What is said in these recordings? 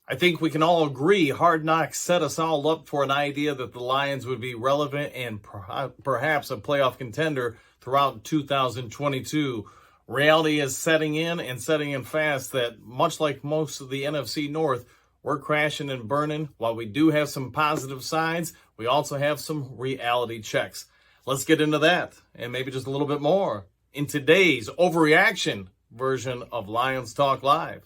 I think we can all agree Hard Knocks set us all up for an idea that the Lions would be relevant and perhaps a playoff contender throughout 2022. Reality is setting in fast that much like most of the NFC North, we're crashing and burning. While we do have some positive signs, we also have some reality checks. Let's get into that and maybe just a little bit more in today's overreaction version of Lions Talk Live.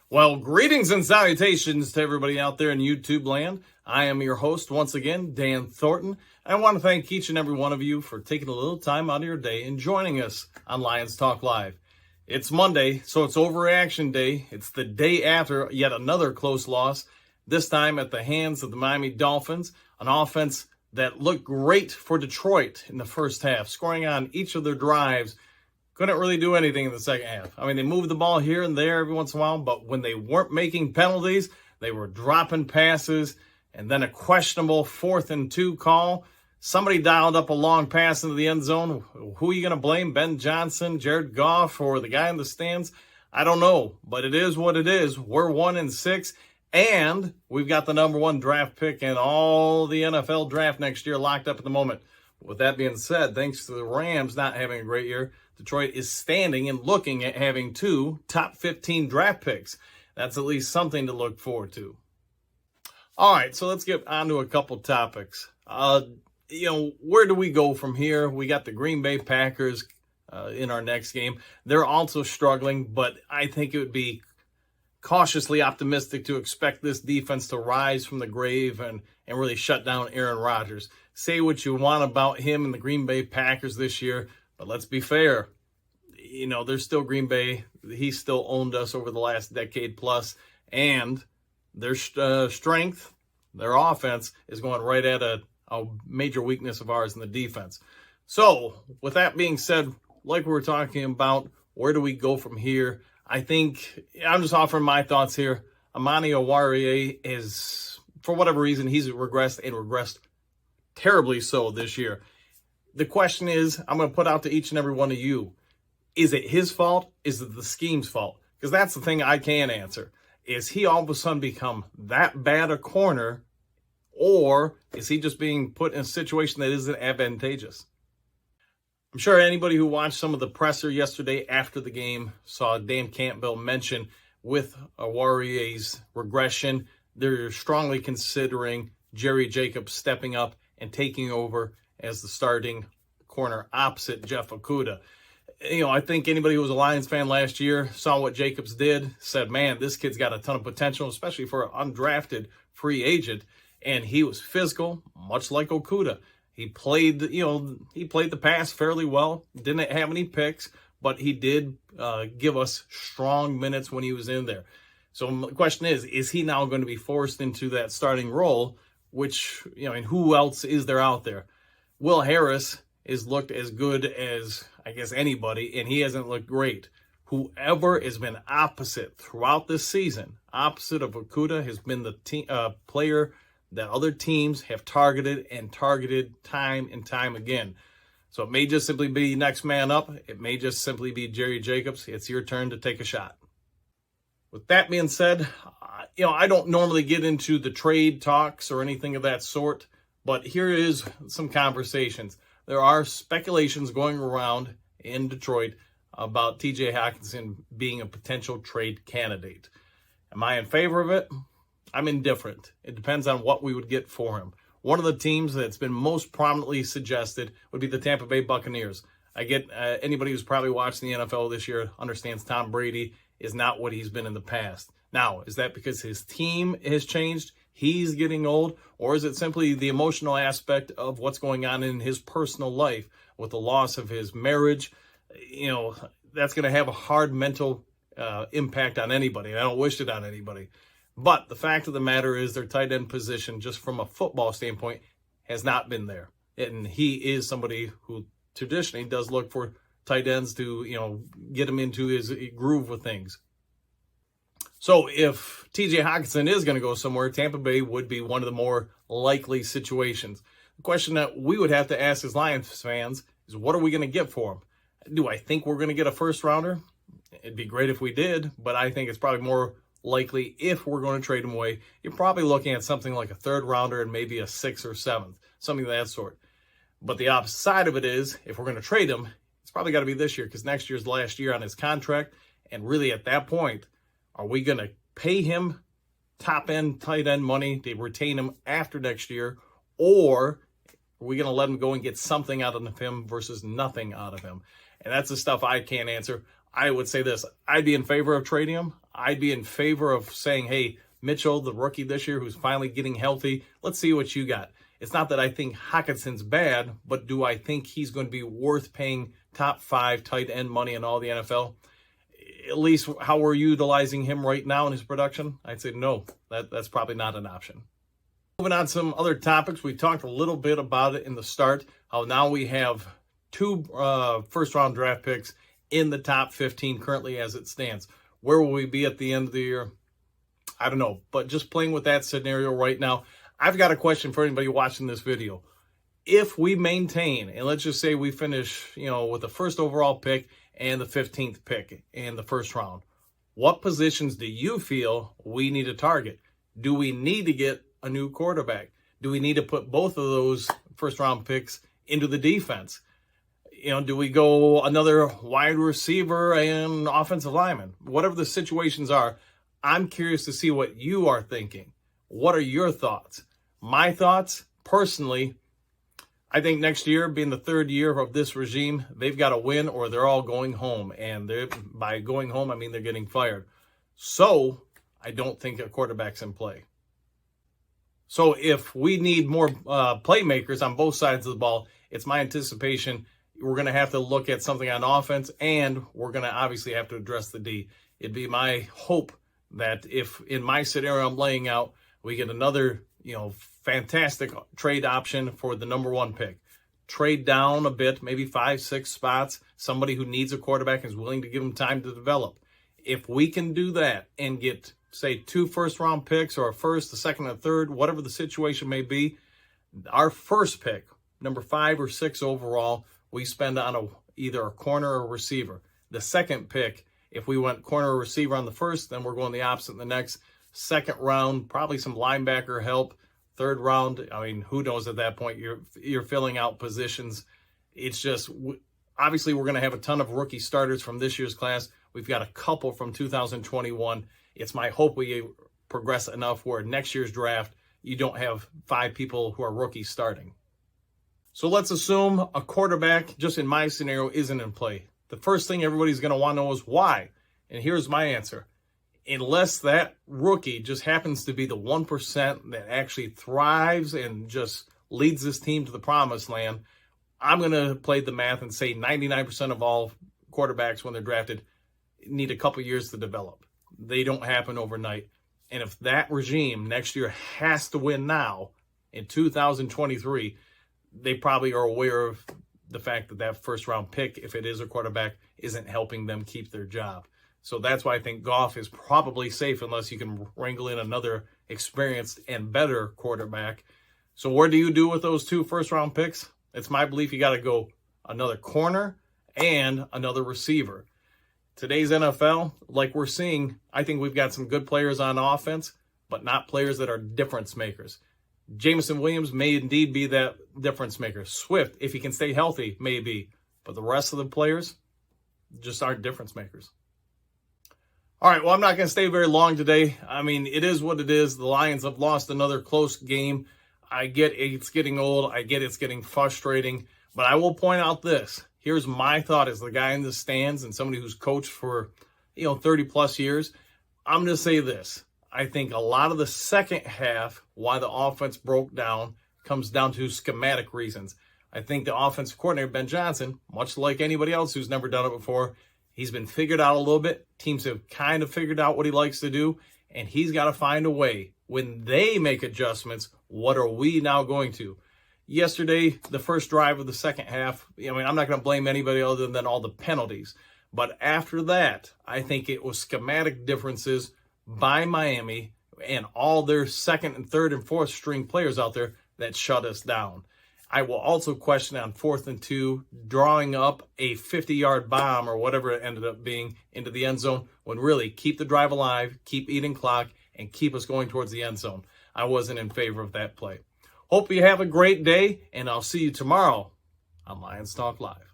Well, greetings and salutations to everybody out there in YouTube land. I am your host once again, Dan Thornton. I want to thank each and every one of you for taking a little time out of your day and joining us on Lions Talk Live. It's Monday, so it's overreaction day. It's the day after yet another close loss, this time at the hands of the Miami Dolphins, an offense that looked great for Detroit in the first half, scoring on each of their drives. Couldn't really do anything in the second half. I mean, they moved the ball here and there every once in a while, but when they weren't making penalties, they were dropping passes, and then a questionable 4th and 2 call. Somebody dialed up a long pass into the end zone. Who are you going to blame? Ben Johnson, Jared Goff, or the guy in the stands? I don't know, but it is what it is. We're 1-6, and we've got the number 1 draft pick in all the NFL draft next year locked up at the moment. With that being said, thanks to the Rams not having a great year, Detroit is standing and looking at having 2 top 15 draft picks. That's at least something to look forward to. All right, so let's get on to a couple topics. Where do we go from here? We got the Green Bay Packers in our next game. They're also struggling, but I think it would be cautiously optimistic to expect this defense to rise from the grave and really shut down Aaron Rodgers. Say what you want about him and the Green Bay Packers this year, but let's be fair. They're still Green Bay. He still owned us over the last decade plus, and their strength, their offense, is going right at a major weakness of ours in the defense. So, with that being said, like we were talking about, where do we go from here? I think I'm just offering my thoughts here. Amani Oruwariye is, for whatever reason, he's regressed terribly so this year. The question is, I'm going to put out to each and every one of you, is it his fault? Is it the scheme's fault? Because that's the thing I can answer. Is he all of a sudden become that bad a corner, or is he just being put in a situation that isn't advantageous? I'm sure anybody who watched some of the presser yesterday after the game saw Dan Campbell mention with Oruwariye's regression, they're strongly considering Jerry Jacobs stepping up and taking over as the starting corner opposite Jeff Okudah. I think anybody who was a Lions fan last year saw what Jacobs did, said, man, this kid's got a ton of potential, especially for an undrafted free agent. And he was physical, much like Okudah. He played the pass fairly well, didn't have any picks, but he did give us strong minutes when he was in there. So the question is he now going to be forced into that starting role, which, and who else is there out there? Will Harris has looked as good as, I guess, anybody, and he hasn't looked great. Whoever has been opposite throughout this season, opposite of Okudah, has been the player that other teams have targeted time and time again. So it may just simply be next man up. It may just simply be Jerry Jacobs. It's your turn to take a shot. With that being said, I don't normally get into the trade talks or anything of that sort, but here is some conversations. There are speculations going around in Detroit about TJ Hockenson being a potential trade candidate. Am I in favor of it? I'm indifferent. It depends on what we would get for him. One of the teams that's been most prominently suggested would be the Tampa Bay Buccaneers. I get anybody who's probably watching the NFL this year understands Tom Brady is not what he's been in the past. Now, is that because his team has changed? He's getting old, or is it simply the emotional aspect of what's going on in his personal life with the loss of his marriage? That's going to have a hard mental impact on anybody. I don't wish it on anybody. But the fact of the matter is their tight end position, just from a football standpoint, has not been there. And he is somebody who traditionally does look for tight ends to, get him into his groove with things. So if TJ Hockenson is going to go somewhere, Tampa Bay would be one of the more likely situations. The question that we would have to ask as Lions fans is, what are we going to get for him? Do I think we're going to get a first rounder? It'd be great if we did, but I think it's probably more likely if we're going to trade him away, you're probably looking at something like a third rounder and maybe a 6th or 7th, something of that sort. But the opposite side of it is, if we're going to trade him, it's probably got to be this year, because next year's the last year on his contract. And really at that point, are we going to pay him top end, tight end money to retain him after next year? Or are we going to let him go and get something out of him versus nothing out of him? And that's the stuff I can't answer. I would say this: I'd be in favor of trading him. I'd be in favor of saying, hey, Mitchell, the rookie this year who's finally getting healthy, let's see what you got. It's not that I think Hawkinson's bad, but do I think he's going to be worth paying top 5 tight end money in all the NFL? At least how we're utilizing him right now in his production, I'd say no, that's probably not an option. Moving on to some other topics, we talked a little bit about it in the start, how now we have 2 first-round draft picks in the top 15 currently as it stands. Where will we be at the end of the year? I don't know, but just playing with that scenario right now, I've got a question for anybody watching this video. If we maintain, and let's just say we finish, with the first overall pick and the 15th pick in the first round, what positions do you feel we need to target? Do we need to get a new quarterback? Do we need to put both of those first round picks into the defense? Do we go another wide receiver and offensive lineman? Whatever the situations are, I'm curious to see what you are thinking. What are your thoughts? My thoughts, personally, I think next year, being the 3rd year of this regime, they've got to win or they're all going home. And by going home, I mean they're getting fired. So I don't think a quarterback's in play. So if we need more playmakers on both sides of the ball, it's my anticipation we're going to have to look at something on offense, and we're going to obviously have to address the D. It'd be my hope that if in my scenario I'm laying out, we get another, fantastic trade option for the number 1 pick. Trade down a bit, maybe 5, 6 spots, somebody who needs a quarterback and is willing to give him time to develop. If we can do that and get, say, 2 first-round picks or a first, a second, and a third, whatever the situation may be, our first pick, number 5 or 6 overall, we spend on either a corner or a receiver. The second pick, if we went corner or receiver on the first, then we're going the opposite in the next. Second round, probably some linebacker help. Third round, who knows at that point? You're filling out positions. It's just, obviously, we're going to have a ton of rookie starters from this year's class. We've got a couple from 2021. It's my hope we progress enough where next year's draft, you don't have 5 people who are rookies starting. So let's assume a quarterback, just in my scenario, isn't in play. The first thing everybody's going to want to know is why. And here's my answer. Unless that rookie just happens to be the 1% that actually thrives and just leads this team to the promised land, I'm going to play the math and say 99% of all quarterbacks when they're drafted need a couple years to develop. They don't happen overnight. And if that regime next year has to win now in 2023, they probably are aware of the fact that that first round pick, if it is a quarterback, isn't helping them keep their job. So that's why I think Goff is probably safe unless you can wrangle in another experienced and better quarterback. So what do you do with those 2 first round picks? It's my belief you got to go another corner and another receiver. Today's NFL, like we're seeing, I think we've got some good players on offense, but not players that are difference makers. Jameson Williams may indeed be that difference maker. Swift, if he can stay healthy, may be. But the rest of the players just aren't difference makers. All right, well, I'm not going to stay very long today. It is what it is. The Lions have lost another close game. I get it's getting old. I get it's getting frustrating. But I will point out this. Here's my thought as the guy in the stands and somebody who's coached for, 30-plus years. I'm going to say this. I think a lot of the second half, why the offense broke down, comes down to schematic reasons. I think the offensive coordinator, Ben Johnson, much like anybody else who's never done it before, he's been figured out a little bit. Teams have kind of figured out what he likes to do, and he's got to find a way. When they make adjustments, what are we now going to? Yesterday, the first drive of the second half, I'm not going to blame anybody other than all the penalties. But after that, I think it was schematic differences by Miami and all their second and third and fourth string players out there that shut us down. I will also question on 4th and 2, drawing up a 50-yard bomb or whatever it ended up being into the end zone, when really keep the drive alive, keep eating clock, and keep us going towards the end zone. I wasn't in favor of that play. Hope you have a great day, and I'll see you tomorrow on Lions Talk Live.